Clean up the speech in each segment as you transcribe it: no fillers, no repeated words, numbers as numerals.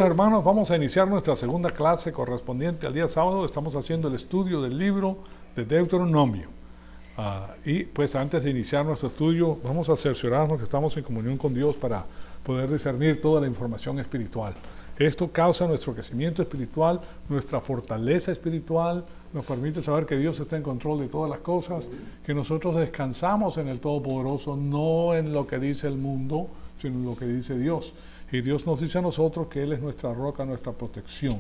Hermanos, vamos a iniciar nuestra segunda clase correspondiente al día sábado. Estamos haciendo el estudio del libro de Deuteronomio. Y pues antes de iniciar nuestro estudio, vamos a cerciorarnos que estamos en comunión con Dios para poder discernir toda la información espiritual. Esto causa nuestro crecimiento espiritual, nuestra fortaleza espiritual, nos permite saber que Dios está en control de todas las cosas, que nosotros descansamos en el Todopoderoso, no en lo que dice el mundo, sino en lo que dice Dios. Y Dios nos dice a nosotros que Él es nuestra roca, nuestra protección,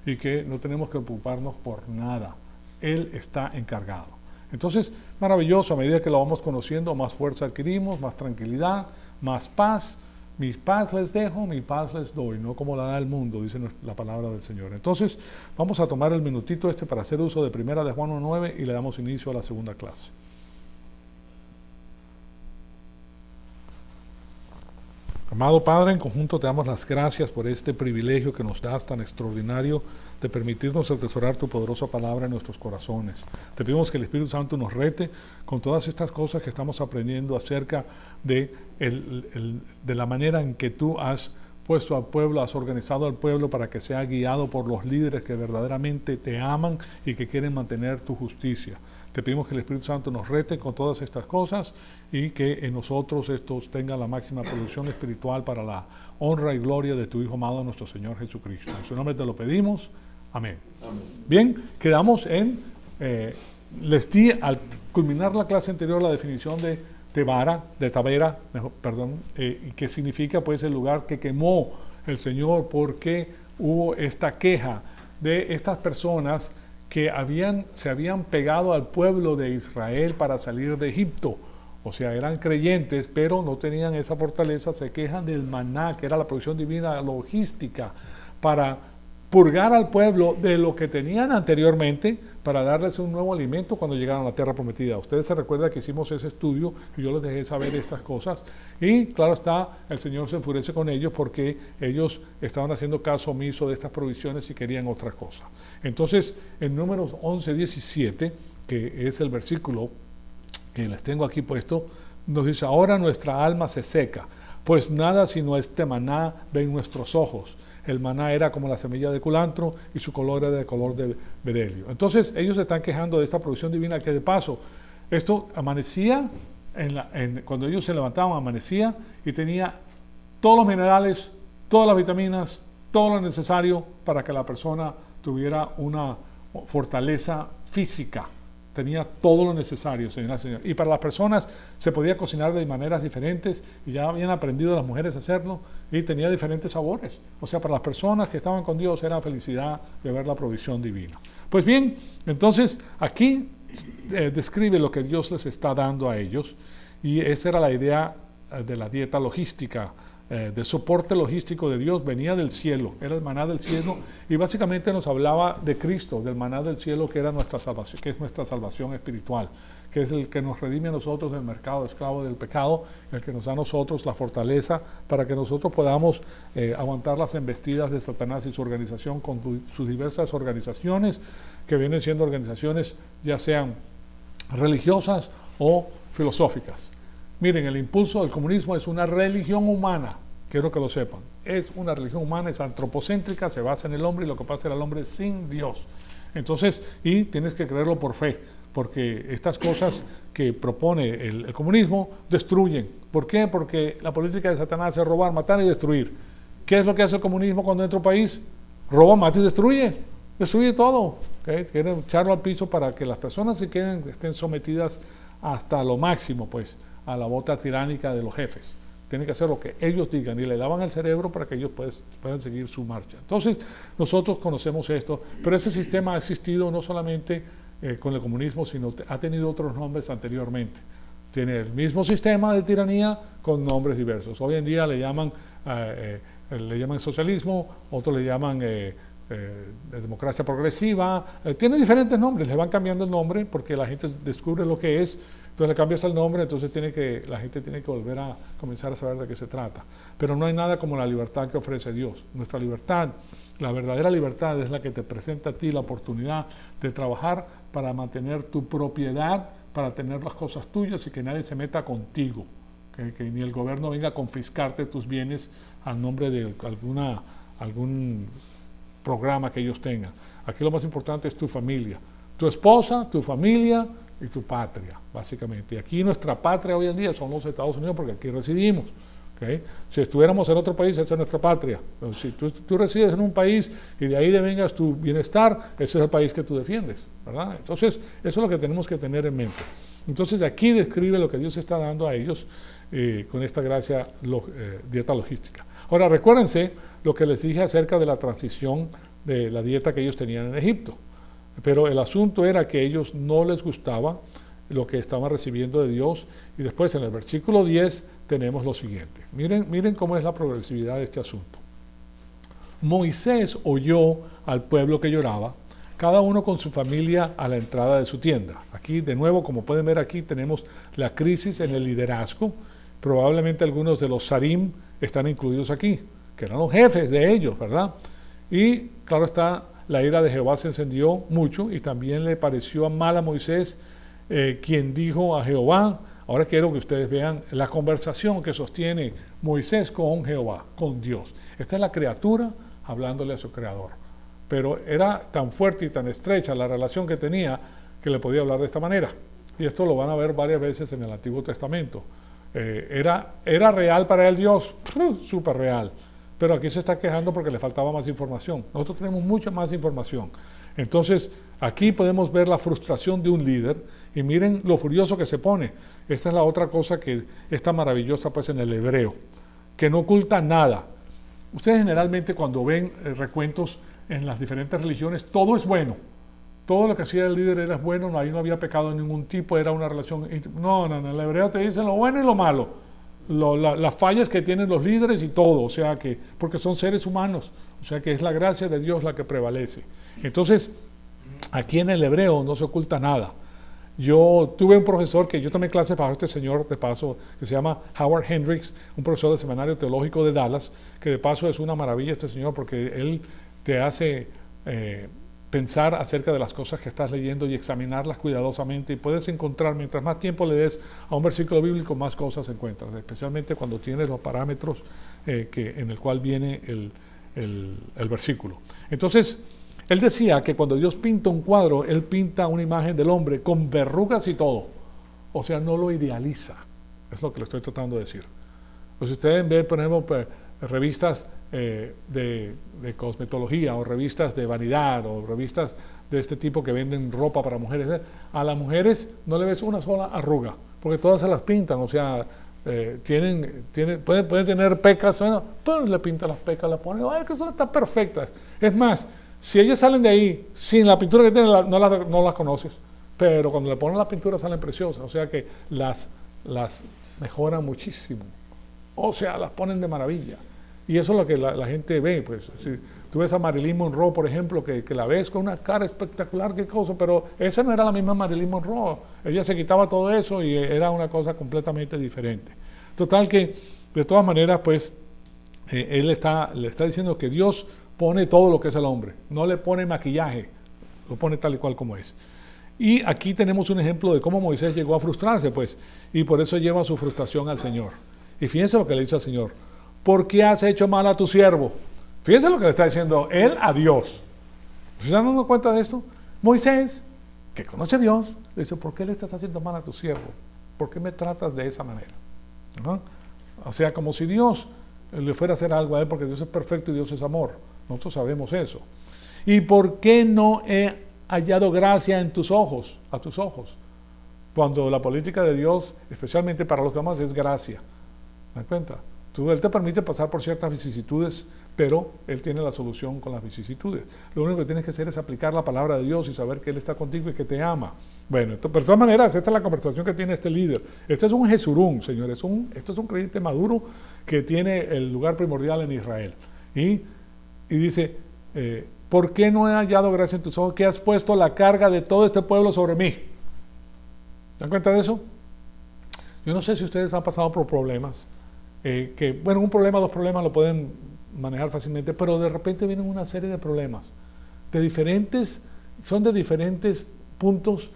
y que no tenemos que preocuparnos por nada. Él está encargado. Entonces, maravilloso, a medida que lo vamos conociendo, más fuerza adquirimos, más tranquilidad, más paz. Mi paz les dejo, mi paz les doy, no como la da el mundo, dice la palabra del Señor. Entonces, vamos a tomar el minutito para hacer uso de Primera de Juan 1:9 y le damos inicio a la segunda clase. Amado Padre, en conjunto te damos las gracias por este privilegio que nos das tan extraordinario de permitirnos atesorar tu poderosa palabra en nuestros corazones. Te pedimos que el Espíritu Santo nos rete con todas estas cosas que estamos aprendiendo acerca de la manera en que tú has puesto al pueblo, has organizado al pueblo para que sea guiado por los líderes que verdaderamente te aman y que quieren mantener tu justicia. Te pedimos que el Espíritu Santo nos rete con todas estas cosas y que en nosotros estos tengan la máxima producción espiritual para la honra y gloria de tu Hijo amado, nuestro Señor Jesucristo. En su nombre te lo pedimos. Amén. Amén. Bien, quedamos en, les di al culminar la clase anterior la definición de Tabera, que significa pues el lugar que quemó el Señor porque hubo esta queja de estas personas que se habían pegado al pueblo de Israel para salir de Egipto. O sea, eran creyentes, pero no tenían esa fortaleza, se quejan del maná, que era la provisión divina logística, para purgar al pueblo de lo que tenían anteriormente, para darles un nuevo alimento cuando llegaron a la tierra prometida. Ustedes se recuerdan que hicimos ese estudio y yo les dejé saber estas cosas. Y claro está, el Señor se enfurece con ellos porque ellos estaban haciendo caso omiso de estas provisiones y querían otra cosa. Entonces, en Números 11:17, que es el versículo que les tengo aquí puesto, nos dice: ahora nuestra alma se seca, pues nada sino este maná ven nuestros ojos. El maná era como la semilla de culantro y su color era de color de bedelio. Entonces ellos se están quejando de esta provisión divina que de paso, esto amanecía, cuando ellos se levantaban amanecía y tenía todos los minerales, todas las vitaminas, todo lo necesario para que la persona tuviera una fortaleza física. Tenía todo lo necesario, señoras y señores. Y para las personas se podía cocinar de maneras diferentes y ya habían aprendido las mujeres a hacerlo y tenía diferentes sabores. O sea, para las personas que estaban con Dios era felicidad de ver la provisión divina. Pues bien, entonces aquí describe lo que Dios les está dando a ellos y esa era la idea de la dieta logística, de soporte logístico de Dios. Venía del cielo, era el maná del cielo y básicamente nos hablaba de Cristo, del maná del cielo que era nuestra salvación, que es nuestra salvación espiritual, que es el que nos redime a nosotros del mercado esclavo del pecado, el que nos da a nosotros la fortaleza para que nosotros podamos aguantar las embestidas de Satanás y su organización con sus diversas organizaciones que vienen siendo organizaciones ya sean religiosas o filosóficas. Miren, el impulso del comunismo es una religión humana, quiero que lo sepan. Es una religión humana, es antropocéntrica, se basa en el hombre y lo que pasa es el hombre sin Dios. Entonces, y tienes que creerlo por fe, porque estas cosas que propone el comunismo destruyen. ¿Por qué? Porque la política de Satanás es robar, matar y destruir. ¿Qué es lo que hace el comunismo cuando entra a un país? Roba, mata y destruye. Destruye todo. Quieren echarlo al piso para que las personas se estén sometidas hasta lo máximo, pues, a la bota tiránica de los jefes. Tienen que hacer lo que ellos digan y le lavan el cerebro para que ellos puedan seguir su marcha. Entonces, nosotros conocemos esto, pero ese sistema ha existido no solamente con el comunismo, sino ha tenido otros nombres anteriormente. Tiene el mismo sistema de tiranía con nombres diversos. Hoy en día le llaman socialismo, otros le llaman democracia progresiva. Tiene diferentes nombres, le van cambiando el nombre porque la gente descubre lo que es. Entonces le cambias el nombre, entonces la gente tiene que volver a comenzar a saber de qué se trata. Pero no hay nada como la libertad que ofrece Dios. Nuestra libertad, la verdadera libertad es la que te presenta a ti la oportunidad de trabajar para mantener tu propiedad, para tener las cosas tuyas y que nadie se meta contigo. Que ni el gobierno venga a confiscarte tus bienes al nombre de alguna algún programa que ellos tengan. Aquí lo más importante es tu familia, tu esposa, tu familia y tu patria, básicamente. Y aquí nuestra patria hoy en día son los Estados Unidos porque aquí residimos. ¿Okay? Si estuviéramos en otro país, esa es nuestra patria. Pero si tú resides en un país y de ahí devengas tu bienestar, ese es el país que tú defiendes, ¿verdad? Entonces, eso es lo que tenemos que tener en mente. Entonces, aquí describe lo que Dios está dando a ellos con esta gracia, dieta logística. Ahora, recuérdense lo que les dije acerca de la transición de la dieta que ellos tenían en Egipto. Pero el asunto era que a ellos no les gustaba lo que estaban recibiendo de Dios. Y después, en el versículo 10, tenemos lo siguiente. Miren cómo es la progresividad de este asunto. Moisés oyó al pueblo que lloraba, cada uno con su familia a la entrada de su tienda. Aquí, de nuevo, como pueden ver aquí, tenemos la crisis en el liderazgo. Probablemente algunos de los Sarim están incluidos aquí, que eran los jefes de ellos, ¿verdad? Y, claro está, la ira de Jehová se encendió mucho y también le pareció mal a Moisés, quien dijo a Jehová. Ahora quiero que ustedes vean la conversación que sostiene Moisés con Jehová, con Dios. Esta es la criatura hablándole a su creador. Pero era tan fuerte y tan estrecha la relación que tenía que le podía hablar de esta manera. Y esto lo van a ver varias veces en el Antiguo Testamento. Era real para él Dios, súper real. Pero aquí se está quejando porque le faltaba más información. Nosotros tenemos mucha más información. Entonces, aquí podemos ver la frustración de un líder y miren lo furioso que se pone. Esta es la otra cosa que está maravillosa pues en el hebreo, que no oculta nada. Ustedes generalmente cuando ven recuentos en las diferentes religiones, todo es bueno. Todo lo que hacía el líder era bueno, ahí no había pecado de ningún tipo, era una relación... No, en el hebreo te dicen lo bueno y lo malo. Las fallas que tienen los líderes y todo, o sea que, porque son seres humanos, o sea que es la gracia de Dios la que prevalece. Entonces, aquí en el hebreo no se oculta nada. Yo tuve un profesor que yo tomé clases bajo este señor, de paso, que se llama Howard Hendricks, un profesor del Seminario Teológico de Dallas, que de paso es una maravilla este señor porque él te hace pensar acerca de las cosas que estás leyendo y examinarlas cuidadosamente, y puedes encontrar, mientras más tiempo le des a un versículo bíblico, más cosas encuentras, especialmente cuando tienes los parámetros en el cual viene el versículo. Entonces, él decía que cuando Dios pinta un cuadro, Él pinta una imagen del hombre con verrugas y todo. O sea, no lo idealiza. Es lo que le estoy tratando de decir. Pues ustedes ven, por ejemplo, revistas de cosmetología o revistas de vanidad o revistas de este tipo que venden ropa para mujeres. A las mujeres no le ves una sola arruga, porque todas se las pintan. O sea, pueden tener pecas, bueno, pues le pintan las pecas, las ponen, ay, que son tan perfectas. Es más, si ellas salen de ahí sin la pintura que tienen, no las conoces, pero cuando le ponen la pintura salen preciosas, o sea que las mejoran muchísimo, o sea, las ponen de maravilla. Y eso es lo que la gente ve, pues. Si tú ves a Marilyn Monroe, por ejemplo, que la ves con una cara espectacular, qué cosa, pero esa no era la misma Marilyn Monroe. Ella se quitaba todo eso y era una cosa completamente diferente. Total que, de todas maneras, pues, él le está diciendo que Dios pone todo lo que es el hombre, no le pone maquillaje, lo pone tal y cual como es. Y aquí tenemos un ejemplo de cómo Moisés llegó a frustrarse, pues, y por eso lleva su frustración al Señor. Y fíjense lo que le dice al Señor: ¿por qué has hecho mal a tu siervo? Fíjense lo que le está diciendo él a Dios. ¿Se están dando cuenta de esto? Moisés, que conoce a Dios, le dice: ¿por qué le estás haciendo mal a tu siervo? ¿Por qué me tratas de esa manera? ¿No? O sea, como si Dios le fuera a hacer algo a él, porque Dios es perfecto y Dios es amor. Nosotros sabemos eso. ¿Y por qué no he hallado gracia en tus ojos, a tus ojos? Cuando la política de Dios, especialmente para los que amas, es gracia. ¿Me das cuenta? Él te permite pasar por ciertas vicisitudes, pero Él tiene la solución con las vicisitudes. Lo único que tienes que hacer es aplicar la palabra de Dios y saber que Él está contigo y que te ama. Bueno, pero de todas maneras, esta es la conversación que tiene este líder. Este es un Jesurún, señores. Este es un creyente maduro que tiene el lugar primordial en Israel. Y dice: ¿por qué no he hallado gracia en tus ojos, que has puesto la carga de todo este pueblo sobre mí? ¿Se dan cuenta de eso? Yo no sé si ustedes han pasado por problemas, bueno, un problema, dos problemas lo pueden manejar fácilmente, pero de repente vienen una serie de problemas, son de diferentes puntos,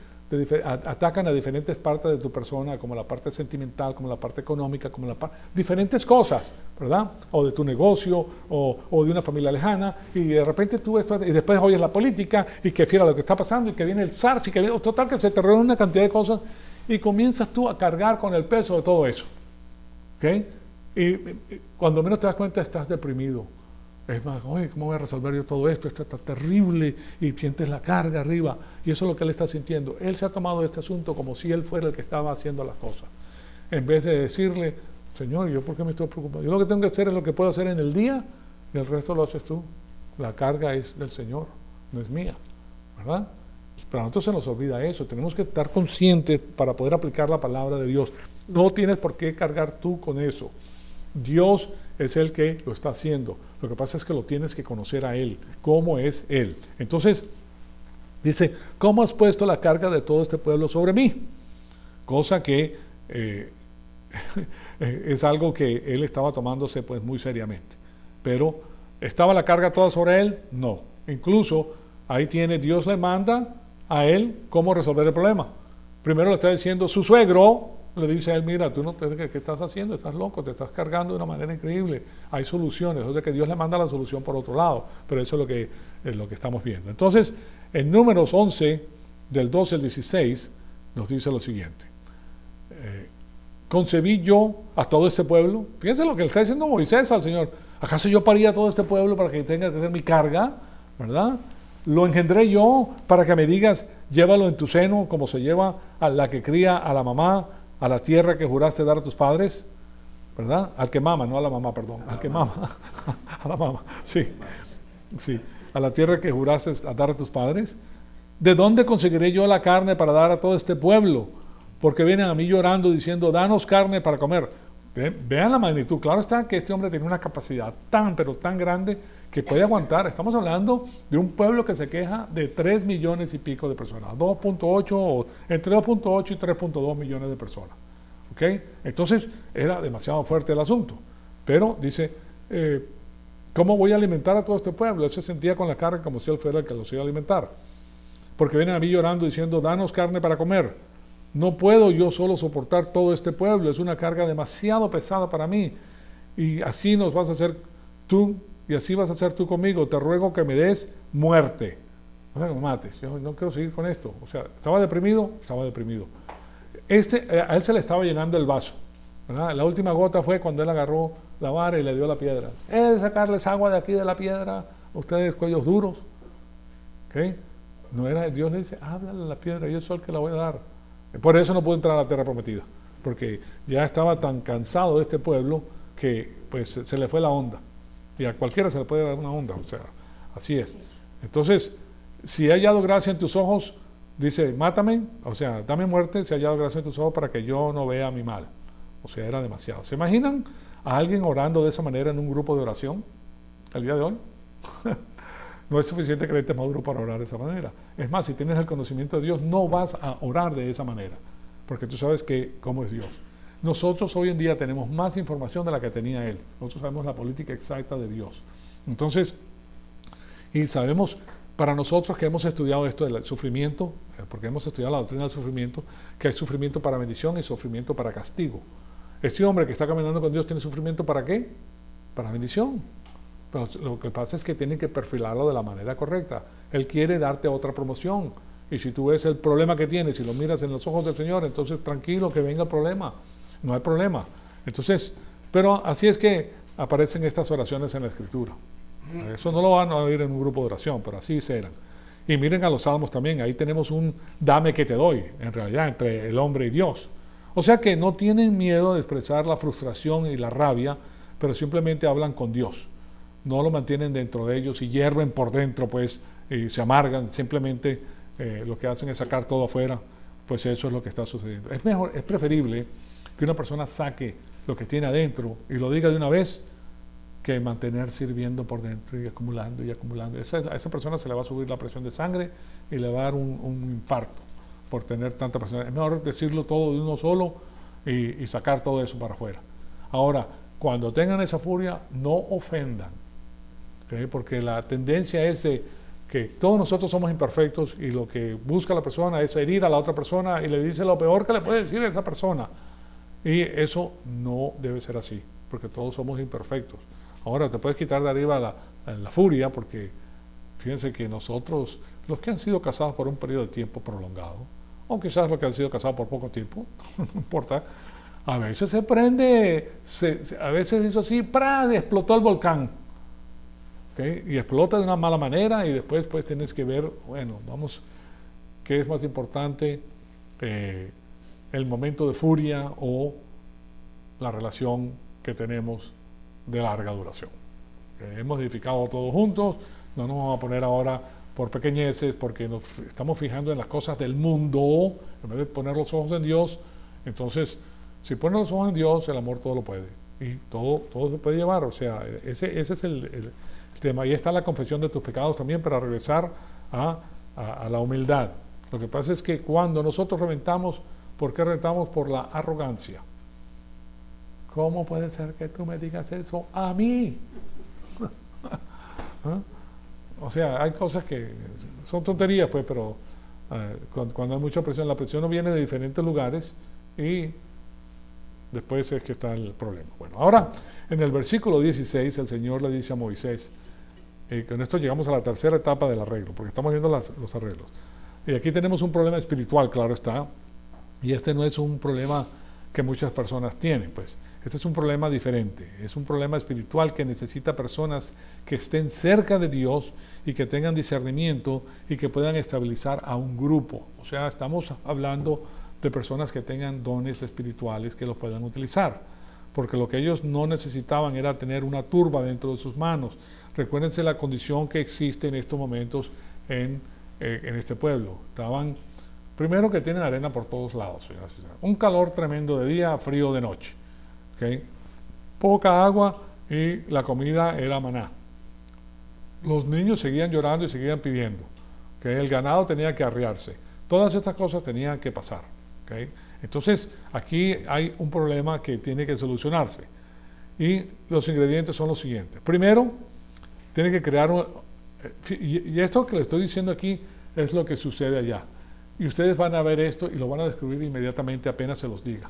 atacan a diferentes partes de tu persona, como la parte sentimental, como la parte económica, como diferentes cosas, ¿verdad? O de tu negocio, o de una familia lejana, y de repente tú y después oyes la política, y que fiera lo que está pasando, y que viene el SARS, y que viene, total, que se te reúne una cantidad de cosas, y comienzas tú a cargar con el peso de todo eso. ¿Okay? Y cuando menos te das cuenta, estás deprimido. Es más, oye, ¿cómo voy a resolver yo todo esto? Esto está terrible, y sientes la carga arriba, y eso es lo que él está sintiendo. Él se ha tomado este asunto como si él fuera el que estaba haciendo las cosas, en vez de decirle, Señor, ¿yo por qué me estoy preocupando? Yo lo que tengo que hacer es lo que puedo hacer en el día, y el resto lo haces tú. La carga es del Señor, no es mía, ¿verdad? Pero a nosotros se nos olvida eso. Tenemos que estar conscientes para poder aplicar la palabra de Dios. No tienes por qué cargar tú con eso. Dios es el que lo está haciendo. Lo que pasa es que lo tienes que conocer a Él, cómo es Él. Entonces, dice, ¿cómo has puesto la carga de todo este pueblo sobre mí? Cosa que es algo que Él estaba tomándose pues muy seriamente. Pero, ¿estaba la carga toda sobre Él? No. Incluso, ahí tiene, Dios le manda a Él cómo resolver el problema. Primero le está diciendo su suegro, le dice a él, mira, tú no te, ¿qué estás haciendo? Estás loco, te estás cargando de una manera increíble. Hay soluciones, o sea que Dios le manda la solución por otro lado, pero eso es lo que estamos viendo. Entonces, en Números 11, del 12 al 16, nos dice lo siguiente. Concebí yo a todo este pueblo. Fíjense lo que le está diciendo Moisés al Señor. ¿Acaso yo paría a todo este pueblo para que tenga que hacer mi carga? ¿Verdad? Lo engendré yo para que me digas, llévalo en tu seno, como se lleva a la que cría a la mamá, a la tierra que juraste dar a tus padres, ¿verdad? Al que mama, no a la mamá, perdón, al que mama, a la mamá, sí, a la tierra que juraste dar a tus padres. ¿De dónde conseguiré yo la carne para dar a todo este pueblo? Porque vienen a mí llorando diciendo, danos carne para comer. Vean la magnitud. Claro está que este hombre tiene una capacidad pero tan grande que puede aguantar. Estamos hablando de un pueblo que se queja de 3 millones y pico de personas, 2.8, entre 2.8 y 3.2 millones de personas. ¿Okay? Entonces era demasiado fuerte el asunto. Pero dice, ¿cómo voy a alimentar a todo este pueblo? Él se sentía con la carga como si él fuera el que los iba a alimentar. Porque vienen a mí llorando diciendo, danos carne para comer. No puedo yo solo soportar todo este pueblo, es una carga demasiado pesada para mí. Y así nos vas a hacer tú, y así vas a hacer tú conmigo. Te ruego que me des muerte. O sea, que me mates. Yo no quiero seguir con esto. O sea, ¿estaba deprimido? Estaba deprimido. A él se le estaba llenando el vaso, ¿verdad? La última gota fue cuando él agarró la vara y le dio la piedra. He de sacarles agua de aquí de la piedra, ustedes cuellos duros. ¿Okay? No era, Dios le dice, háblale a la piedra, yo soy el que la voy a dar. Por eso no pudo entrar a la tierra prometida, porque ya estaba tan cansado de este pueblo que pues se le fue la onda. Y a cualquiera se le puede dar una onda, o sea, así es. Entonces, si he hallado gracia en tus ojos, dice, mátame, o sea, dame muerte si he hallado gracia en tus ojos para que yo no vea mi mal. O sea, era demasiado. ¿Se imaginan a alguien orando de esa manera en un grupo de oración el día de hoy? No es suficiente creyente maduro para orar de esa manera. Es más, si tienes el conocimiento de Dios, no vas a orar de esa manera, porque tú sabes cómo es Dios. Nosotros hoy en día tenemos más información de la que tenía Él. Nosotros sabemos la política exacta de Dios. Entonces, y sabemos, para nosotros que hemos estudiado esto del sufrimiento, porque hemos estudiado la doctrina del sufrimiento, que hay sufrimiento para bendición y sufrimiento para castigo. Ese hombre que está caminando con Dios tiene sufrimiento ¿para qué? Para bendición. Pero lo que pasa es que tienen que perfilarlo de la manera correcta. Él quiere darte otra promoción. Y si tú ves el problema que tienes y lo miras en los ojos del Señor, entonces tranquilo que venga el problema. No hay problema. Entonces, pero así es que aparecen estas oraciones en la Escritura. Eso no lo van a oír en un grupo de oración, pero así serán. Y miren a los salmos también. Ahí tenemos un dame que te doy, en realidad, entre el hombre y Dios. O sea que no tienen miedo de expresar la frustración y la rabia, pero simplemente hablan con Dios. No lo mantienen dentro de ellos y hierven por dentro, pues, y se amargan, simplemente lo que hacen es sacar todo afuera, pues eso es lo que está sucediendo. Es mejor, es preferible que una persona saque lo que tiene adentro y lo diga de una vez, que mantener sirviendo por dentro y acumulando y acumulando. A esa persona se le va a subir la presión de sangre y le va a dar un infarto por tener tanta presión. Es mejor decirlo todo de uno solo y sacar todo eso para afuera. Ahora, cuando tengan esa furia, no ofendan. ¿Okay? Porque la tendencia es que todos nosotros somos imperfectos y lo que busca la persona es herir a la otra persona y le dice lo peor que le puede decir a esa persona. Y eso no debe ser así, porque todos somos imperfectos. Ahora te puedes quitar de arriba la furia, porque fíjense que nosotros, los que han sido casados por un periodo de tiempo prolongado, o quizás los que han sido casados por poco tiempo, no importa, a veces se prende, a veces eso así, ¡prá!, explotó el volcán. ¿Okay? Y explota de una mala manera y después pues tienes que ver, bueno, vamos, ¿qué es más importante? El momento de furia o la relación que tenemos de larga duración. Hemos edificado todos juntos, no nos vamos a poner ahora por pequeñeces porque nos estamos fijando en las cosas del mundo en vez de poner los ojos en Dios. Entonces, si pones los ojos en Dios, el amor todo lo puede y todo se puede llevar. O sea, ese es el tema. Y está la confesión de tus pecados también para regresar a la humildad. Lo que pasa es que cuando nosotros reventamos, ¿por qué reventamos? Por la arrogancia. ¿Cómo puede ser que tú me digas eso a mí? ¿Ah? O sea, hay cosas que son tonterías, pues, pero cuando hay mucha presión, la presión no viene de diferentes lugares y después es que está el problema. Bueno, ahora en el versículo 16 el Señor le dice a Moisés, con esto llegamos a la tercera etapa del arreglo, porque estamos viendo los arreglos. Y aquí tenemos un problema espiritual, claro está, y este no es un problema que muchas personas tienen, pues. Este es un problema diferente, es un problema espiritual que necesita personas que estén cerca de Dios y que tengan discernimiento y que puedan estabilizar a un grupo. O sea, estamos hablando de personas que tengan dones espirituales que los puedan utilizar, porque lo que ellos no necesitaban era tener una turba dentro de sus manos. Recuérdense la condición que existe en estos momentos en este pueblo. Primero que tienen arena por todos lados, un calor tremendo de día, frío de noche. ¿Okay? Poca agua y la comida era maná. Los niños seguían llorando y seguían pidiendo. ¿Okay? El ganado tenía que arriarse. Todas estas cosas tenían que pasar. ¿Okay? Entonces, aquí hay un problema que tiene que solucionarse. Y los ingredientes son los siguientes. Primero, tiene que crear y esto que le estoy diciendo aquí es lo que sucede allá. Y ustedes van a ver esto y lo van a descubrir inmediatamente apenas se los diga.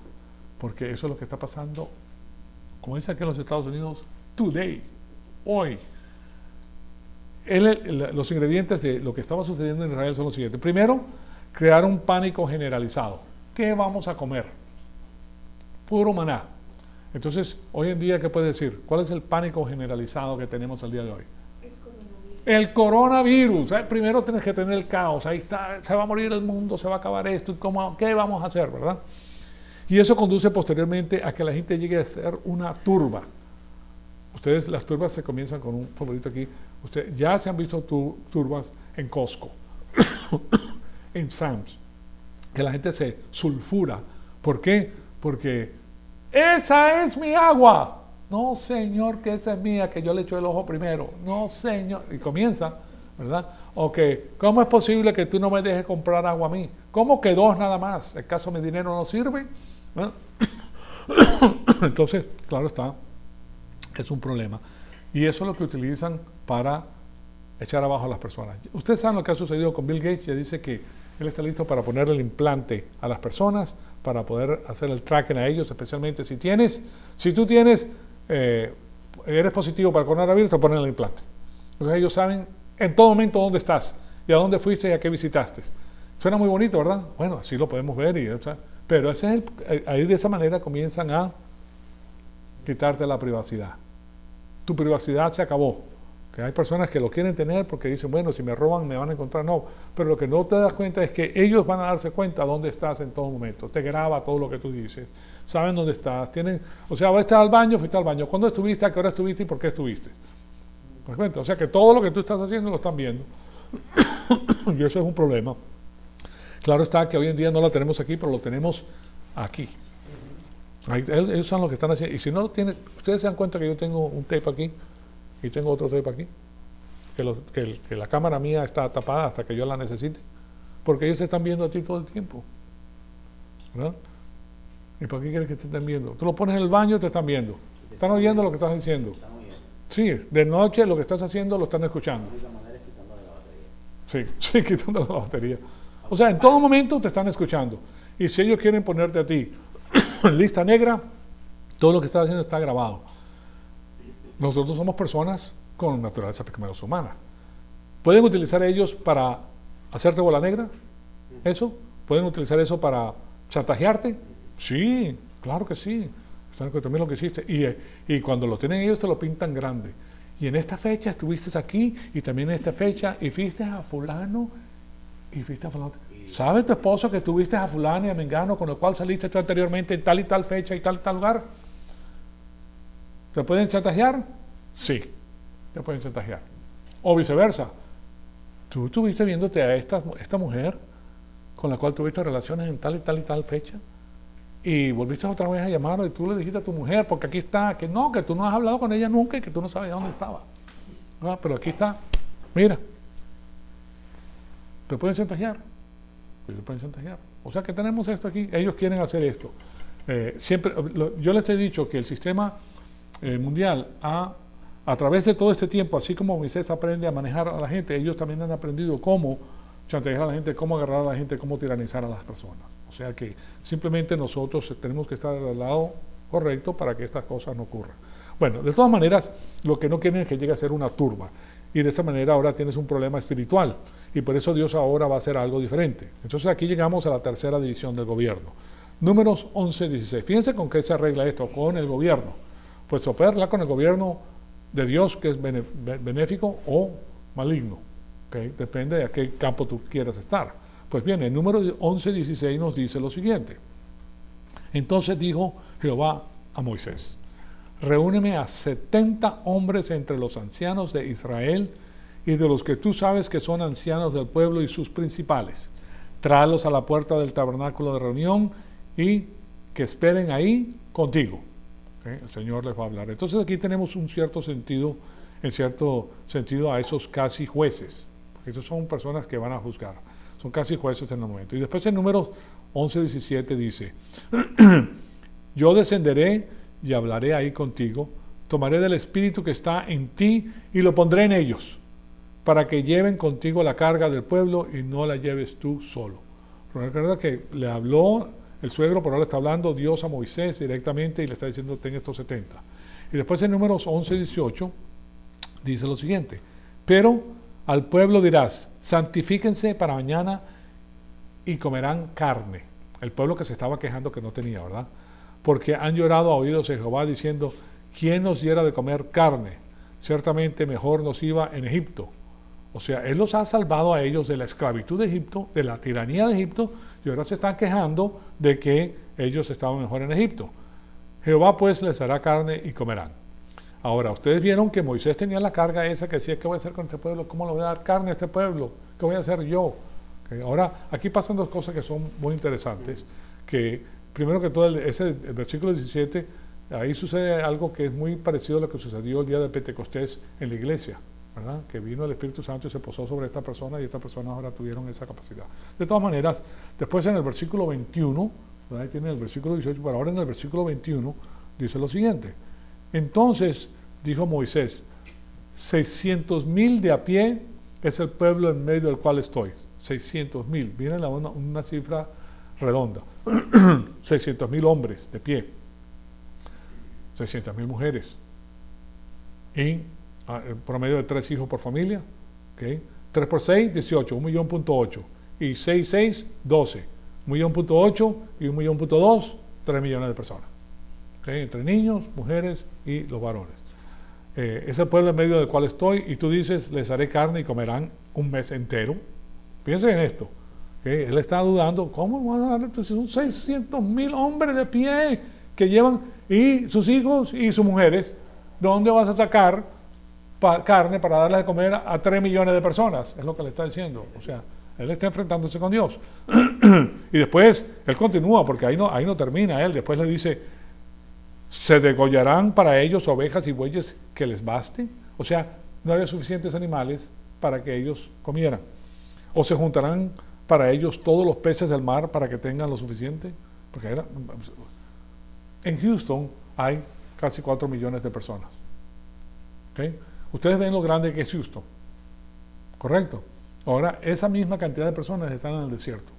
Porque eso es lo que está pasando, como dice aquí en los Estados Unidos, today, hoy. Los ingredientes de lo que estaba sucediendo en Israel son los siguientes. Primero, crear un pánico generalizado. ¿Qué vamos a comer? Puro maná. Entonces, hoy en día, ¿qué puede decir? ¿Cuál es el pánico generalizado que tenemos al día de hoy? El coronavirus. Primero tienes que tener el caos. Ahí está, se va a morir el mundo, se va a acabar esto. ¿Qué vamos a hacer, verdad? Y eso conduce posteriormente a que la gente llegue a ser una turba. Ustedes, las turbas se comienzan con un favorito aquí. Ustedes ya se han visto turbas en Costco, en Sam's, que la gente se sulfura. ¿Por qué? Porque esa es mi agua. No, señor, que esa es mía, que yo le echo el ojo primero. No, señor. Y comienza, ¿verdad? Ok, ¿cómo es posible que tú no me dejes comprar agua a mí? ¿Cómo que dos nada más? ¿Acaso mi dinero no sirve? ¿No? Entonces, claro está, es un problema. Y eso es lo que utilizan para echar abajo a las personas. Ustedes saben lo que ha sucedido con Bill Gates. Ya dice que él está listo para poner el implante a las personas, para poder hacer el tracking a ellos, especialmente si tú tienes, eres positivo para coronavirus, te ponen el implante. Entonces ellos saben en todo momento dónde estás y a dónde fuiste y a qué visitaste. Suena muy bonito, ¿verdad? Bueno, así lo podemos ver, pero ahí de esa manera comienzan a quitarte la privacidad. Tu privacidad se acabó. Que hay personas que lo quieren tener porque dicen, bueno, si me roban me van a encontrar. No, pero lo que no te das cuenta es que ellos van a darse cuenta dónde estás en todo momento. Te graba todo lo que tú dices. Saben dónde estás. O sea, fuiste al baño. ¿Cuándo estuviste? ¿A qué hora estuviste? ¿Y por qué estuviste? ¿Te das cuenta? O sea, que todo lo que tú estás haciendo lo están viendo. Y eso es un problema. Claro está que hoy en día no lo tenemos aquí, pero lo tenemos aquí. Ellos son los que están haciendo. Y si no lo tienen, ustedes se dan cuenta que yo tengo un tape aquí y tengo otro tape aquí. Que la cámara mía está tapada hasta que yo la necesite. Porque ellos te están viendo a ti todo el tiempo. ¿Verdad? ¿Y por qué quieres que te estén viendo? Tú lo pones en el baño y te están viendo. Están oyendo lo que estás diciendo. Sí, de noche lo que estás haciendo lo están escuchando. Sí, sí, quitando la batería. O sea, en todo momento te están escuchando. Y si ellos quieren ponerte a ti en lista negra, todo lo que estás haciendo está grabado. Nosotros somos personas con naturaleza pecaminosa humana. ¿Pueden utilizar ellos para hacerte bola negra? ¿Eso? ¿Pueden utilizar eso para chantajearte? Sí, claro que sí. Saben que también lo que hiciste. Y cuando lo tienen ellos te lo pintan grande. Y en esta fecha estuviste aquí y también en esta fecha y fuiste a fulano y fuiste a fulano. ¿Sabe tu esposo que tuviste a fulano y a mengano con el cual saliste tú anteriormente en tal y tal fecha y tal lugar? ¿Te pueden chantajear? Sí, te pueden chantajear. O viceversa. Tú estuviste viéndote a esta mujer con la cual tuviste relaciones en tal y tal y tal fecha y volviste otra vez a llamarlo y tú le dijiste a tu mujer, porque aquí está, que no, que tú no has hablado con ella nunca y que tú no sabes dónde estaba. Ah, pero aquí está, mira. ¿Te pueden chantajear? Sí, te pueden chantajear. O sea que tenemos esto aquí, ellos quieren hacer esto. Siempre, yo les he dicho que el sistema mundial a través de todo este tiempo, así como Moisés aprende a manejar a la gente, ellos también han aprendido cómo chantajear a la gente, cómo agarrar a la gente, cómo tiranizar a las personas. O sea que simplemente nosotros tenemos que estar al lado correcto para que estas cosas no ocurran. Bueno, de todas maneras, lo que no quieren es que llegue a ser una turba. Y de esa manera ahora tienes un problema espiritual. Y por eso Dios ahora va a hacer algo diferente. Entonces aquí llegamos a la tercera división del gobierno. Números 11-16. Fíjense con qué se arregla esto, con el gobierno. Pues se puede arreglar con el gobierno de Dios, que es benéfico o maligno. ¿Okay? Depende de a qué campo tú quieras estar. Pues bien, el número 11-16 nos dice lo siguiente. Entonces dijo Jehová a Moisés: reúneme a 70 hombres entre los ancianos de Israel y de los que tú sabes que son ancianos del pueblo y sus principales. Tráelos a la puerta del tabernáculo de reunión y que esperen ahí contigo. ¿Okay? El Señor les va a hablar. Entonces aquí tenemos un cierto sentido, en cierto sentido, a esos casi jueces, porque esos son personas que van a juzgar. Son casi jueces en el momento. Y después en números 11-17 dice: yo descenderé y hablaré ahí contigo, tomaré del espíritu que está en ti y lo pondré en ellos, para que lleven contigo la carga del pueblo y no la lleves tú solo. Recuerda que le habló el suegro, pero ahora está hablando Dios a Moisés directamente y le está diciendo: ten estos 70. Y después en números 11-18 dice lo siguiente: pero al pueblo dirás, santifíquense para mañana y comerán carne. El pueblo que se estaba quejando que no tenía, ¿verdad? Porque han llorado a oídos de Jehová diciendo: ¿quién nos diera de comer carne? Ciertamente mejor nos iba en Egipto. O sea, Él los ha salvado a ellos de la esclavitud de Egipto, de la tiranía de Egipto, y ahora se están quejando de que ellos estaban mejor en Egipto. Jehová pues les hará carne y comerán. Ahora, ustedes vieron que Moisés tenía la carga esa que decía: ¿qué voy a hacer con este pueblo? ¿Cómo le voy a dar carne a este pueblo? ¿Qué voy a hacer yo? Ahora, aquí pasan dos cosas que son muy interesantes. Que primero que todo, el versículo 17, ahí sucede algo que es muy parecido a lo que sucedió el día de Pentecostés en la iglesia, ¿verdad? Que vino el Espíritu Santo y se posó sobre esta persona y estas personas ahora tuvieron esa capacidad. De todas maneras, después en el versículo 21, ahí tiene el versículo 18, pero ahora en el versículo 21 dice lo siguiente: entonces dijo Moisés: 600,000 de a pie es el pueblo en medio del cual estoy. 600,000, viene una cifra redonda. 600,000 hombres de pie, 600,000 mujeres, y en promedio de 3 hijos por familia. ¿Okay? 3 por 6, 18, 1,8 millones, y 6, 6, 12, 1,8 millones y 1,2 millones, 3 millones de personas. ¿Okay? Entre niños, mujeres y los varones. Es el pueblo en medio del cual estoy, y tú dices: les haré carne y comerán un mes entero. Piensen en esto. ¿Okay? Él está dudando: ¿cómo van a dar? Son 600,000 hombres de pie que llevan, y sus hijos y sus mujeres. ¿Dónde vas a sacar carne para darles de comer a 3 millones de personas? Es lo que le está diciendo. O sea, él está enfrentándose con Dios. Y después él continúa, porque ahí no termina él. Después le dice: ¿se degollarán para ellos ovejas y bueyes que les baste? O sea, no había suficientes animales para que ellos comieran. ¿O se juntarán para ellos todos los peces del mar para que tengan lo suficiente? Porque en Houston hay casi 4 millones de personas. ¿Okay? Ustedes ven lo grande que es Houston, ¿correcto? Ahora, esa misma cantidad de personas están en el desierto.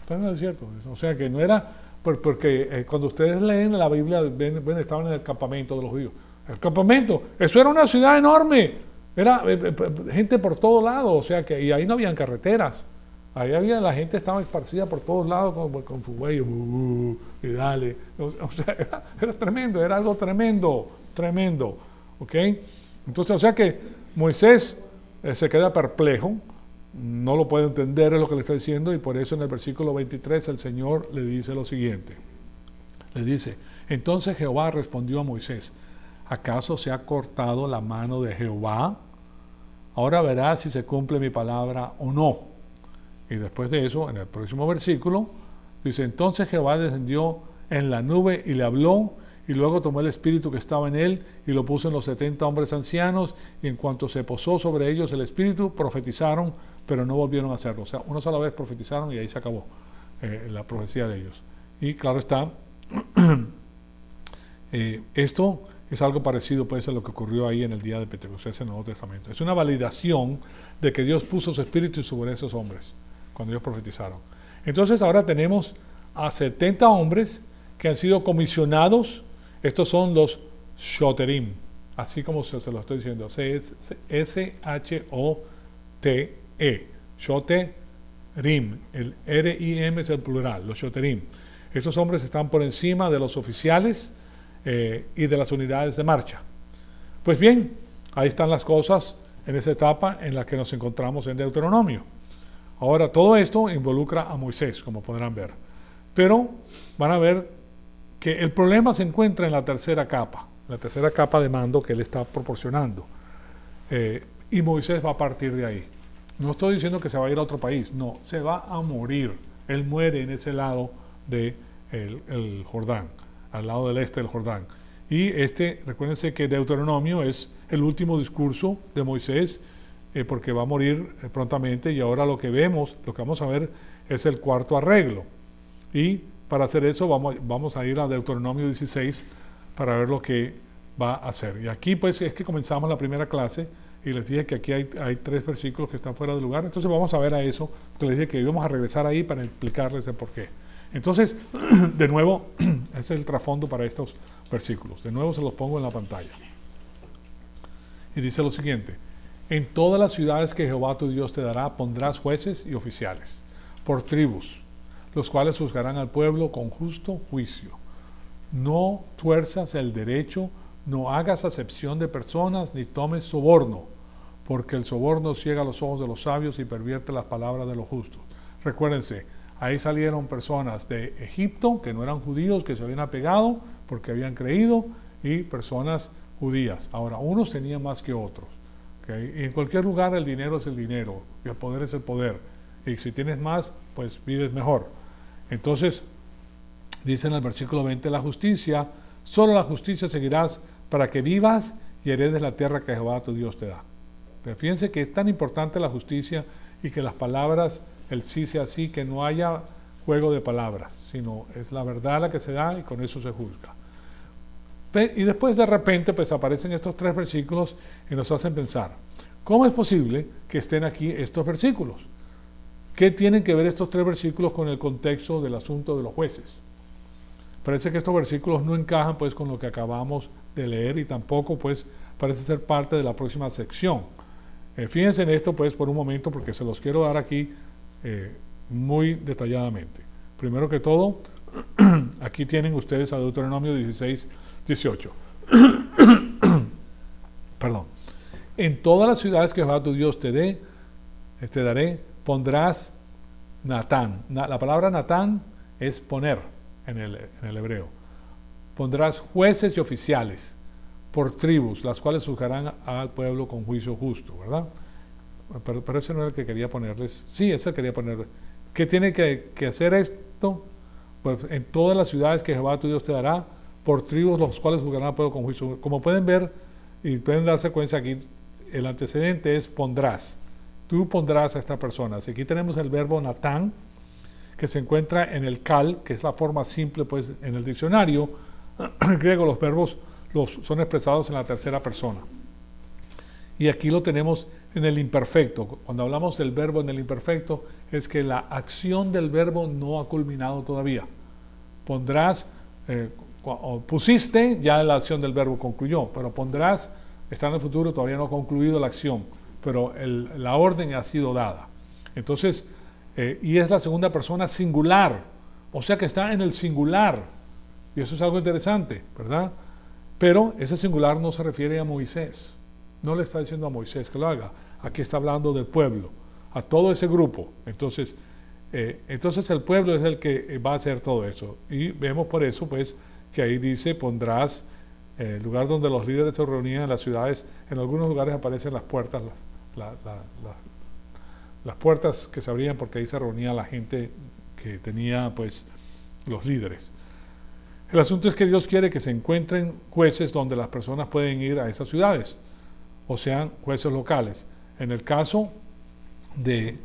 Están en el desierto. O sea que no era, porque cuando ustedes leen la Biblia, ven, estaban en el campamento de los judíos. El campamento, eso era una ciudad enorme. Era gente por todos lados, o sea que, y ahí no habían carreteras. Ahí había, la gente estaba esparcida por todos lados con su güey, y dale. O sea, era tremendo, era algo tremendo, tremendo. ¿Ok? Entonces, o sea que Moisés se queda perplejo, no lo puede entender, es lo que le está diciendo, y por eso en el versículo 23 el Señor le dice lo siguiente. Le dice, entonces Jehová respondió a Moisés, ¿acaso se ha cortado la mano de Jehová? Ahora verás si se cumple mi palabra o no. Y después de eso, en el próximo versículo, dice, entonces Jehová descendió en la nube y le habló, y luego tomó el espíritu que estaba en él y lo puso en los 70 hombres ancianos, y en cuanto se posó sobre ellos el espíritu, profetizaron, pero no volvieron a hacerlo. O sea, una sola vez profetizaron y ahí se acabó la profecía de ellos. Y claro está, esto es algo parecido pues a lo que ocurrió ahí en el día de Pentecostés en el Nuevo Testamento. Es una validación de que Dios puso su espíritu sobre esos hombres cuando ellos profetizaron. Entonces ahora tenemos a 70 hombres que han sido comisionados. Estos son los Shoterim, así como se lo estoy diciendo, S-H-O-T-E, Shoterim, el R-I-M es el plural, los Shoterim. Estos hombres están por encima de los oficiales y de las unidades de marcha. Pues bien, ahí están las cosas en esa etapa en la que nos encontramos en Deuteronomio. Ahora, todo esto involucra a Moisés, como podrán ver. Pero van a ver que el problema se encuentra en la tercera capa de mando que él está proporcionando. Y Moisés va a partir de ahí. No estoy diciendo que se va a ir a otro país, no, se va a morir. Él muere en ese lado del Jordán, al lado del este del Jordán. Y recuérdense que Deuteronomio es el último discurso de Moisés, porque va a morir prontamente, y ahora lo que vamos a ver es el cuarto arreglo. Y para hacer eso vamos a ir a Deuteronomio 16 para ver lo que va a hacer. Y aquí pues es que comenzamos la primera clase y les dije que aquí hay 3 versículos que están fuera de lugar. Entonces vamos a ver a eso, porque les dije que íbamos a regresar ahí para explicarles el por qué. Entonces, de nuevo, este es el trasfondo para estos versículos. De nuevo se los pongo en la pantalla. Y dice lo siguiente: en todas las ciudades que Jehová tu Dios te dará, pondrás jueces y oficiales, por tribus, los cuales juzgarán al pueblo con justo juicio. No tuerzas el derecho, no hagas acepción de personas, ni tomes soborno, porque el soborno ciega los ojos de los sabios y pervierte las palabras de los justos. Recuérdense, ahí salieron personas de Egipto, que no eran judíos, que se habían apegado porque habían creído, y personas judías. Ahora, unos tenían más que otros. ¿Okay? Y en cualquier lugar el dinero es el dinero, y el poder es el poder. Y si tienes más, pues vives mejor. Entonces, dice en el versículo 20, la justicia, solo la justicia seguirás para que vivas y heredes la tierra que Jehová tu Dios te da. Pero fíjense que es tan importante la justicia y que las palabras, el sí sea sí, que no haya juego de palabras, sino es la verdad la que se da y con eso se juzga. Y después de repente pues aparecen estos 3 versículos y nos hacen pensar, ¿cómo es posible que estén aquí estos versículos? ¿Qué tienen que ver estos 3 versículos con el contexto del asunto de los jueces? Parece que estos versículos no encajan pues con lo que acabamos de leer, y tampoco pues parece ser parte de la próxima sección. Fíjense en esto pues por un momento, porque se los quiero dar aquí muy detalladamente. Primero que todo, aquí tienen ustedes a Deuteronomio 16, 18. Perdón. En todas las ciudades que Jehová tu Dios te daré, pondrás Natán. La palabra Natán es poner en el hebreo. Pondrás jueces y oficiales por tribus, las cuales juzgarán al pueblo con juicio justo, ¿verdad? Pero ese no era el que quería ponerles. Sí, ese quería ponerles. ¿Qué tiene que hacer esto? Pues en todas las ciudades que Jehová tu Dios te dará, por tribus, los cuales juzgarán al pueblo con juicio. Como pueden ver y pueden darse cuenta aquí, el antecedente es pondrás. Tú pondrás a esta persona. Aquí tenemos el verbo natán, que se encuentra en el kal, que es la forma simple pues en el diccionario griego. Los verbos son expresados en la tercera persona. Y aquí lo tenemos en el imperfecto. Cuando hablamos del verbo en el imperfecto, es que la acción del verbo no ha culminado todavía. Pondrás, o pusiste, ya la acción del verbo concluyó, pero pondrás, está en el futuro, todavía no ha concluido la acción, pero la orden ha sido dada. Entonces, y es la segunda persona singular, o sea que está en el singular, y eso es algo interesante, ¿verdad? Pero ese singular no se refiere a Moisés, no le está diciendo a Moisés que lo haga, aquí está hablando del pueblo, a todo ese grupo. Entonces el pueblo es el que va a hacer todo eso, y vemos por eso pues que ahí dice, pondrás el lugar donde los líderes se reunían en las ciudades. En algunos lugares aparecen las puertas, las puertas que se abrían porque ahí se reunía la gente que tenía pues los líderes. El asunto es que Dios quiere que se encuentren jueces donde las personas pueden ir a esas ciudades, o sean jueces locales. En el caso de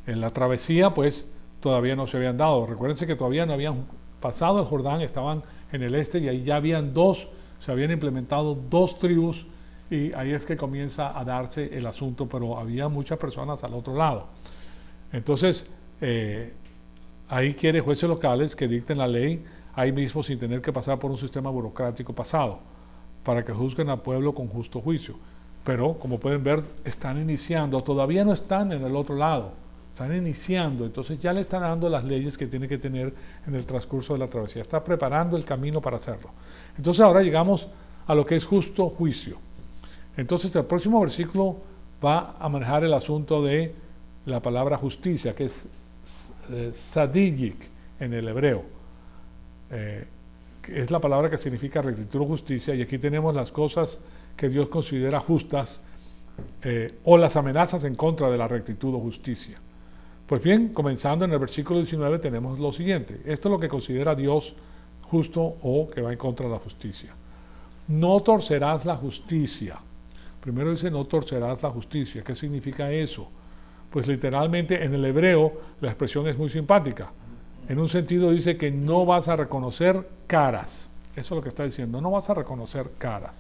la travesía, pues todavía no se habían dado. Recuérdense que todavía no habían pasado el Jordán, estaban en el este y ahí ya habían se habían implementado 2 tribus, y ahí es que comienza a darse el asunto, pero había muchas personas al otro lado. Entonces, ahí quiere jueces locales que dicten la ley ahí mismo sin tener que pasar por un sistema burocrático pasado, para que juzguen al pueblo con justo juicio. Pero, como pueden ver, están iniciando, todavía no están en el otro lado, están iniciando, entonces ya le están dando las leyes que tiene que tener en el transcurso de la travesía, está preparando el camino para hacerlo. Entonces ahora llegamos a lo que es justo juicio. Entonces el próximo versículo va a manejar el asunto de la palabra justicia, que es sadiyik en el hebreo. Que es la palabra que significa rectitud o justicia, y aquí tenemos las cosas que Dios considera justas, o las amenazas en contra de la rectitud o justicia. Pues bien, comenzando en el versículo 19 tenemos lo siguiente: esto es lo que considera Dios justo o que va en contra de la justicia. No torcerás la justicia. Primero dice no torcerás la justicia. ¿Qué significa eso? Pues literalmente en el hebreo la expresión es muy simpática. En un sentido dice que no vas a reconocer caras. Eso es lo que está diciendo, no vas a reconocer caras.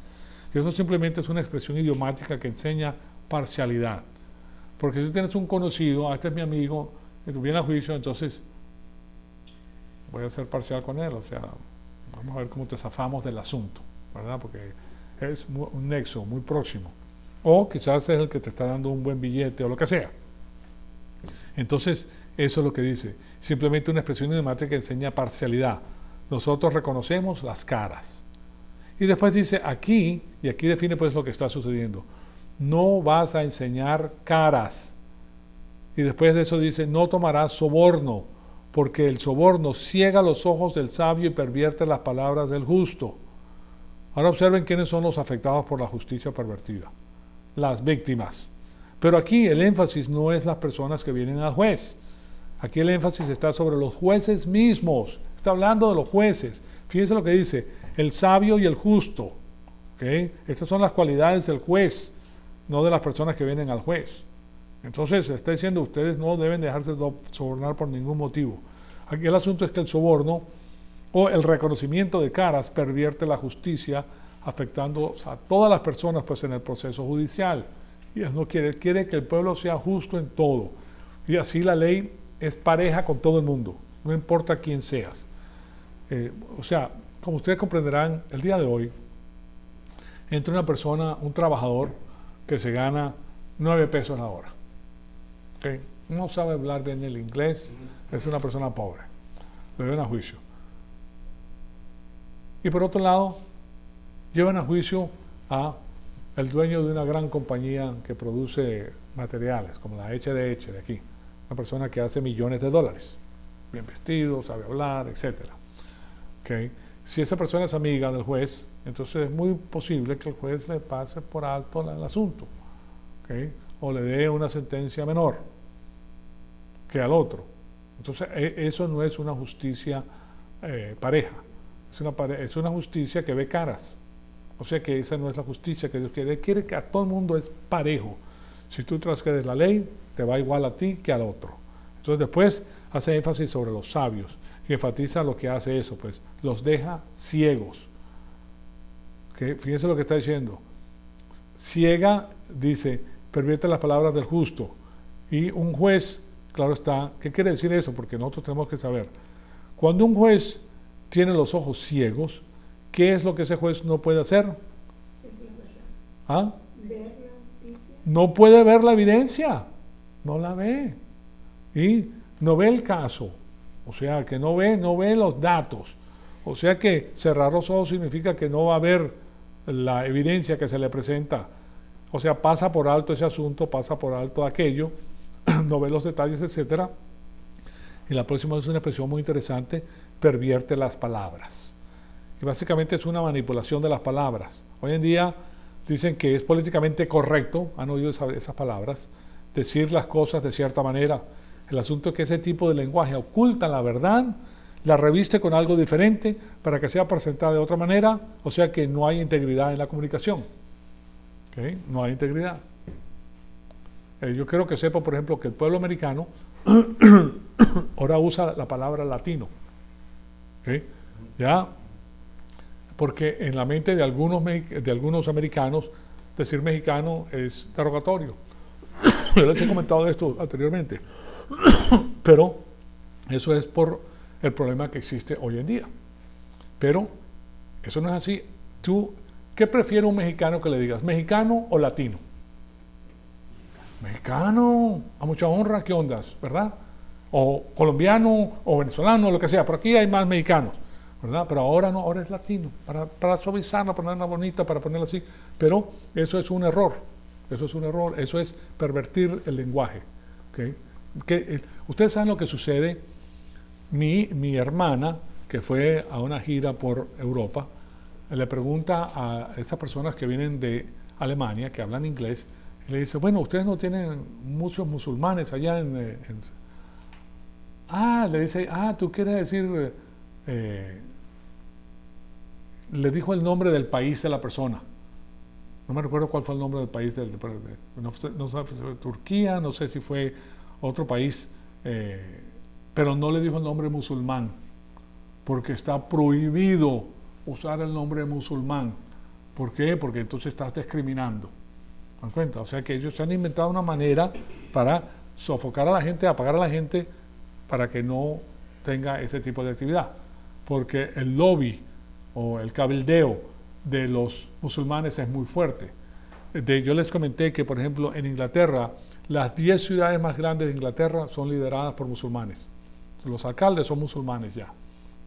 Y eso simplemente es una expresión idiomática que enseña parcialidad. Porque si tienes un conocido, este es mi amigo, que tú vienes a juicio, entonces voy a ser parcial con él, o sea, vamos a ver cómo te zafamos del asunto, ¿verdad? Porque es un nexo muy próximo. O quizás es el que te está dando un buen billete o lo que sea. Entonces, eso es lo que dice. Simplemente una expresión idiomática que enseña parcialidad. Nosotros reconocemos las caras. Y después dice aquí, y aquí define pues lo que está sucediendo. No vas a enseñar caras. Y después de eso dice, no tomarás soborno, porque el soborno ciega los ojos del sabio y pervierte las palabras del justo. Ahora observen quiénes son los afectados por la justicia pervertida. Las víctimas. Pero aquí el énfasis no es las personas que vienen al juez. Aquí el énfasis está sobre los jueces mismos. Está hablando de los jueces. Fíjense lo que dice, el sabio y el justo. ¿Okay? Estas son las cualidades del juez, no de las personas que vienen al juez. Entonces está diciendo, ustedes no deben dejarse sobornar por ningún motivo. Aquí el asunto es que el soborno o el reconocimiento de caras pervierte la justicia, afectando a todas las personas pues, en el proceso judicial. Y él no quiere que el pueblo sea justo en todo. Y así la ley es pareja con todo el mundo, no importa quién seas. O sea, como ustedes comprenderán, el día de hoy, entra una persona, un trabajador, que se gana 9 pesos la hora. ¿Okay? No sabe hablar bien el inglés, es una persona pobre, lo llevan a juicio. Y por otro lado, llevan a juicio a el dueño de una gran compañía que produce materiales, como la H&H de aquí, una persona que hace millones de dólares, bien vestido, sabe hablar, etc. ¿Okay? Si esa persona es amiga del juez, entonces es muy posible que el juez le pase por alto el asunto, ¿okay? O le dé una sentencia menor que al otro. Entonces eso no es una justicia pareja, es una justicia que ve caras. O sea que esa no es la justicia que Dios quiere. Él quiere que a todo el mundo es parejo. Si tú transgredes la ley, te va igual a ti que al otro. Entonces después hace énfasis sobre los sabios y enfatiza lo que hace eso, pues los deja ciegos. ¿Okay? Fíjense lo que está diciendo. Ciega, dice, pervierte las palabras del justo. Y un juez, claro está, ¿qué quiere decir eso? Porque nosotros tenemos que saber. Cuando un juez tiene los ojos ciegos, ¿qué es lo que ese juez no puede hacer? ¿Ah? No puede ver la evidencia, no la ve. Y no ve el caso, o sea, que no ve los datos. O sea que cerrar los ojos significa que no va a ver la evidencia que se le presenta. O sea, pasa por alto ese asunto, pasa por alto aquello, no ve los detalles, etcétera. Y la próxima es una expresión muy interesante, pervierte las palabras. Y básicamente es una manipulación de las palabras. Hoy en día dicen que es políticamente correcto, han oído esas palabras, decir las cosas de cierta manera. El asunto es que ese tipo de lenguaje oculta la verdad, la reviste con algo diferente para que sea presentada de otra manera, o sea que no hay integridad en la comunicación. ¿Okay? No hay integridad. Yo quiero que sepa, por ejemplo, que el pueblo americano ahora usa la palabra latino. ¿Okay? Ya, porque en la mente de algunos americanos decir mexicano es derogatorio. Yo les he comentado esto anteriormente, pero eso es por el problema que existe hoy en día. Pero eso no es así. ¿Tú qué prefiere un mexicano que le digas, mexicano o latino? Mexicano, a mucha honra, ¿qué ondas? ¿Verdad? O colombiano o venezolano, lo que sea, pero aquí hay más mexicanos, ¿verdad? Pero ahora no, ahora es latino, para suavizarla, ponerla bonita, para ponerla así. Pero eso es un error, eso es pervertir el lenguaje. ¿Okay? Ustedes saben lo que sucede. Mi hermana, que fue a una gira por Europa, le pregunta a esas personas que vienen de Alemania, que hablan inglés, y le dice, bueno, ustedes no tienen muchos musulmanes allá le dice, tú quieres decir, le dijo el nombre del país de la persona. No me recuerdo cuál fue el nombre del país, no sé si fue Turquía, no sé si fue otro país, pero no le dijo el nombre musulmán, porque está prohibido usar el nombre musulmán. ¿Por qué? Porque entonces estás discriminando. ¿Me dan cuenta? O sea que ellos se han inventado una manera para sofocar a la gente, apagar a la gente, para que no tenga ese tipo de actividad. Porque el lobby o el cabildeo de los musulmanes es muy fuerte. Yo les comenté que, por ejemplo, en Inglaterra, las 10 ciudades más grandes de Inglaterra son lideradas por musulmanes. Los alcaldes son musulmanes ya.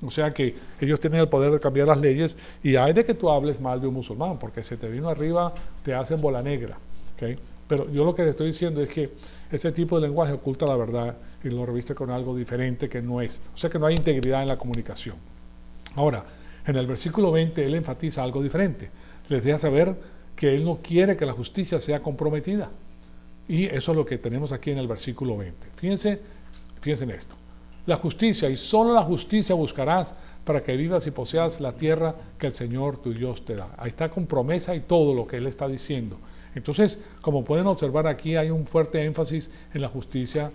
O sea que ellos tienen el poder de cambiar las leyes y hay de que tú hables mal de un musulmán, porque se te vino arriba, te hacen bola negra. ¿Okay? Pero yo lo que te estoy diciendo es que ese tipo de lenguaje oculta la verdad y lo reviste con algo diferente que no es. O sea que no hay integridad en la comunicación. Ahora, en el versículo 20 él enfatiza algo diferente. Les deja saber que él no quiere que la justicia sea comprometida. Y eso es lo que tenemos aquí en el versículo 20. Fíjense en esto. La justicia, y solo la justicia buscarás para que vivas y poseas la tierra que el Señor tu Dios te da. Ahí está con promesa y todo lo que él está diciendo. Entonces, como pueden observar aquí, hay un fuerte énfasis en la justicia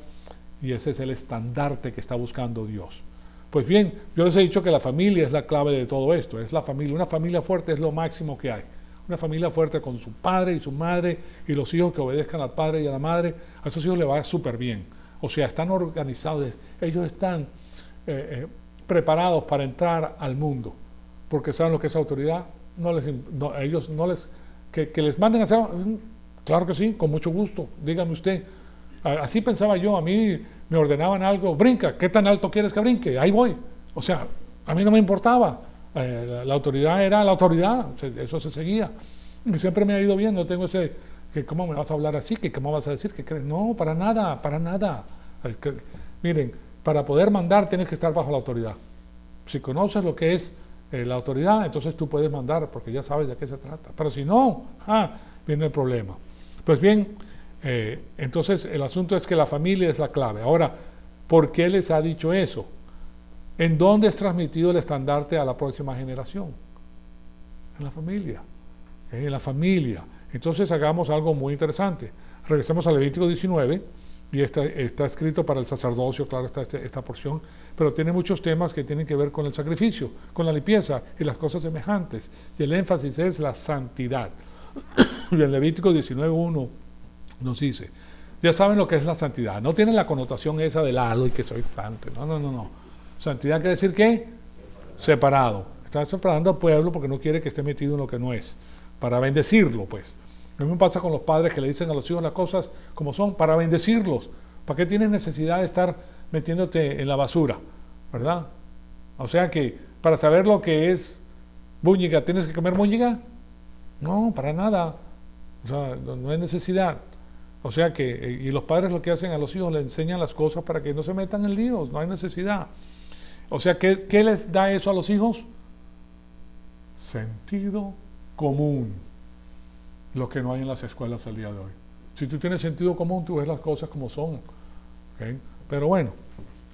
y ese es el estandarte que está buscando Dios. Pues bien, yo les he dicho que la familia es la clave de todo esto, es la familia. Una familia fuerte es lo máximo que hay. Una familia fuerte con su padre y su madre y los hijos que obedezcan al padre y a la madre, a esos hijos les va súper bien. O sea, están organizados, ellos están preparados para entrar al mundo, porque saben lo que es autoridad. Ellos no les... Que les manden a hacer, claro que sí, con mucho gusto, dígame usted. Así pensaba yo, a mí me ordenaban algo, brinca, ¿qué tan alto quieres que brinque? Ahí voy. O sea, a mí no me importaba. La autoridad era la autoridad, eso se seguía. Y siempre me ha ido bien, no tengo ese, que cómo me vas a hablar así, que cómo vas a decir, que crees. No, para nada, para nada. Miren, para poder mandar tienes que estar bajo la autoridad. Si conoces lo que es la autoridad, entonces tú puedes mandar, porque ya sabes de qué se trata. Pero si no, viene el problema. Pues bien, entonces el asunto es que la familia es la clave. Ahora, ¿por qué les ha dicho eso? ¿En dónde es transmitido el estandarte a la próxima generación? En la familia. En la familia. Entonces hagamos algo muy interesante. Regresemos a Levítico 19, y está escrito para el sacerdocio, claro, está esta porción, pero tiene muchos temas que tienen que ver con el sacrificio, con la limpieza y las cosas semejantes. Y el énfasis es la santidad. Y en Levítico 19:1 nos dice, ya saben lo que es la santidad. No tiene la connotación esa del halo y que soy santo. No. Santidad quiere decir ¿qué? Separado. Está separando al pueblo porque no quiere que esté metido en lo que no es. Para bendecirlo, pues. A mí me pasa con los padres que le dicen a los hijos las cosas como son, para bendecirlos. ¿Para qué tienes necesidad de estar metiéndote en la basura? ¿Verdad? O sea que para saber lo que es búñiga, ¿tienes que comer búñiga? No, para nada. O sea, no hay necesidad. O sea que, y los padres lo que hacen a los hijos, les enseñan las cosas para que no se metan en líos, no hay necesidad. O sea, ¿qué les da eso a los hijos? Sentido común. Lo que no hay en las escuelas al día de hoy. Si tú tienes sentido común, tú ves las cosas como son. ¿Okay? Pero bueno,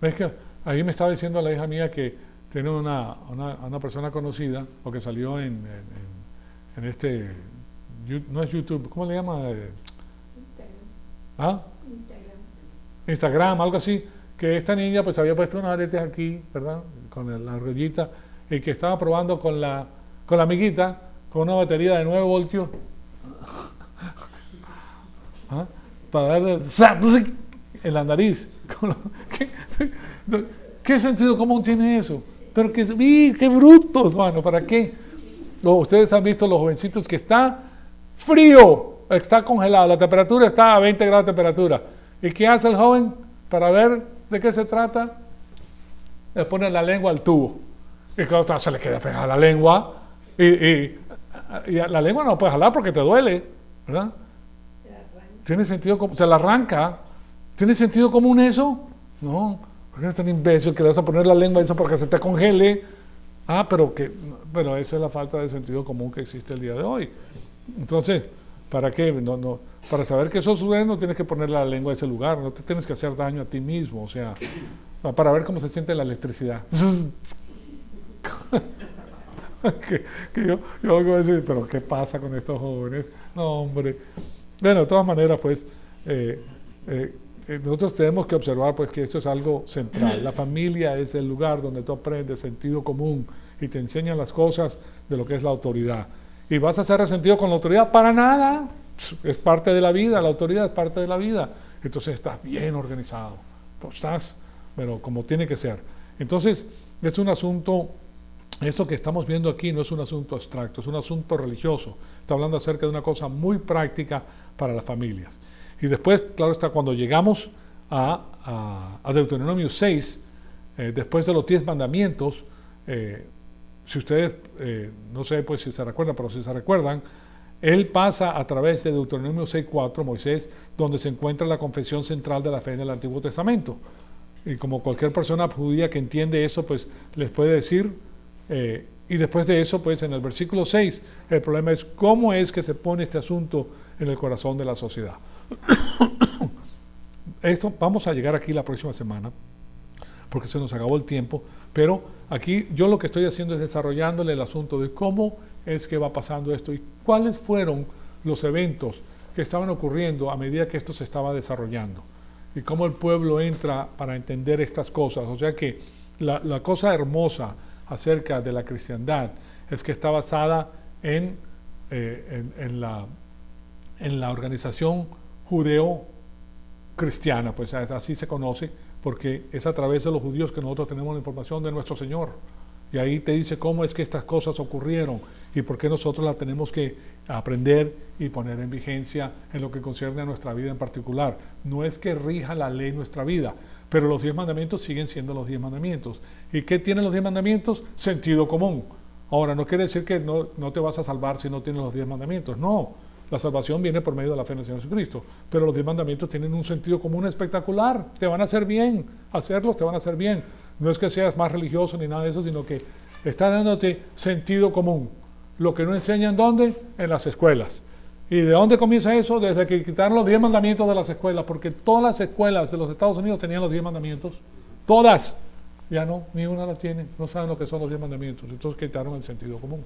es que ahí me estaba diciendo la hija mía que tiene una persona conocida, o que salió en este, no es YouTube, ¿cómo le llama? ¿Ah? Instagram, algo así, que esta niña pues había puesto unos aretes aquí, ¿verdad? Con la argollita, y que estaba probando con la amiguita, con una batería de 9 voltios, ¿ah? Para darle en la nariz. ¿Qué sentido común tiene eso? Pero qué brutos, mano, ¿para qué? Ustedes han visto los jovencitos que está frío, está congelado, la temperatura está a 20 grados de temperatura. ¿Y qué hace el joven para ver de qué se trata? Le pone la lengua al tubo. Y claro, se le queda pegada la lengua. Y la lengua no puedes jalar porque te duele, ¿verdad? ¿Tiene sentido común? Se la arranca. ¿Tiene sentido común eso? No. ¿Por qué eres tan imbécil que le vas a poner la lengua eso porque se te congele? Pero esa es la falta de sentido común que existe el día de hoy. Entonces, ¿para qué? Para saber que eso sucede no tienes que poner la lengua a ese lugar, no te tienes que hacer daño a ti mismo, o sea, para ver cómo se siente la electricidad. yo voy a decir, pero ¿qué pasa con estos jóvenes? No, hombre. Bueno, de todas maneras, pues, nosotros tenemos que observar pues que esto es algo central. La familia es el lugar donde tú aprendes sentido común y te enseñan las cosas de lo que es la autoridad. ¿Y vas a ser resentido con la autoridad? Para nada. Es parte de la vida, la autoridad es parte de la vida. Entonces estás bien organizado. Pero como tiene que ser. Entonces, es un asunto, esto que estamos viendo aquí no es un asunto abstracto, es un asunto religioso. Está hablando acerca de una cosa muy práctica para las familias. Y después, claro está, cuando llegamos a Deuteronomio 6, después de los 10 mandamientos, si ustedes, no sé pues si se recuerdan, pero si se recuerdan, él pasa a través de Deuteronomio 6:4, Moisés, donde se encuentra la confesión central de la fe en el Antiguo Testamento. Y como cualquier persona judía que entiende eso, pues les puede decir, y después de eso, pues en el versículo 6, el problema es cómo es que se pone este asunto en el corazón de la sociedad. Esto vamos a llegar aquí la próxima semana, porque se nos acabó el tiempo, pero aquí yo lo que estoy haciendo es desarrollándole el asunto de cómo es que va pasando esto y cuáles fueron los eventos que estaban ocurriendo a medida que esto se estaba desarrollando y cómo el pueblo entra para entender estas cosas. O sea que la cosa hermosa acerca de la cristiandad es que está basada en la organización judeo-cristiana, pues así se conoce, porque es a través de los judíos que nosotros tenemos la información de nuestro Señor. Y ahí te dice cómo es que estas cosas ocurrieron y por qué nosotros las tenemos que aprender y poner en vigencia en lo que concierne a nuestra vida en particular. No es que rija la ley nuestra vida, pero los 10 mandamientos siguen siendo los 10 mandamientos. ¿Y qué tienen los 10 mandamientos? Sentido común. Ahora, no quiere decir que no te vas a salvar si no tienes los 10 mandamientos. No, la salvación viene por medio de la fe en el Señor Jesucristo. Pero los 10 mandamientos tienen un sentido común espectacular. Te van a hacer bien. Hacerlos te van a hacer bien. No es que seas más religioso ni nada de eso, sino que está dándote sentido común. Lo que no enseñan, ¿dónde? En las escuelas. ¿Y de dónde comienza eso? Desde que quitaron los 10 mandamientos de las escuelas, porque todas las escuelas de los Estados Unidos tenían los 10 mandamientos. Todas. Ya no, ni una la tiene. No saben lo que son los 10 mandamientos. Entonces quitaron el sentido común.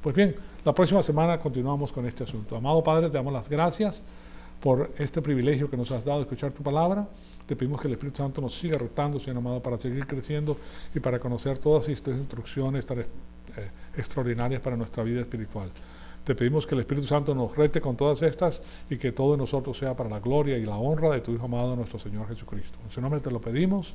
Pues bien, la próxima semana continuamos con este asunto. Amado Padre, te damos las gracias por este privilegio que nos has dado de escuchar tu palabra. Te pedimos que el Espíritu Santo nos siga rotando, Señor amado, para seguir creciendo y para conocer todas estas instrucciones tan extraordinarias para nuestra vida espiritual. Te pedimos que el Espíritu Santo nos rete con todas estas y que todo en nosotros sea para la gloria y la honra de tu Hijo amado, nuestro Señor Jesucristo. En su nombre te lo pedimos.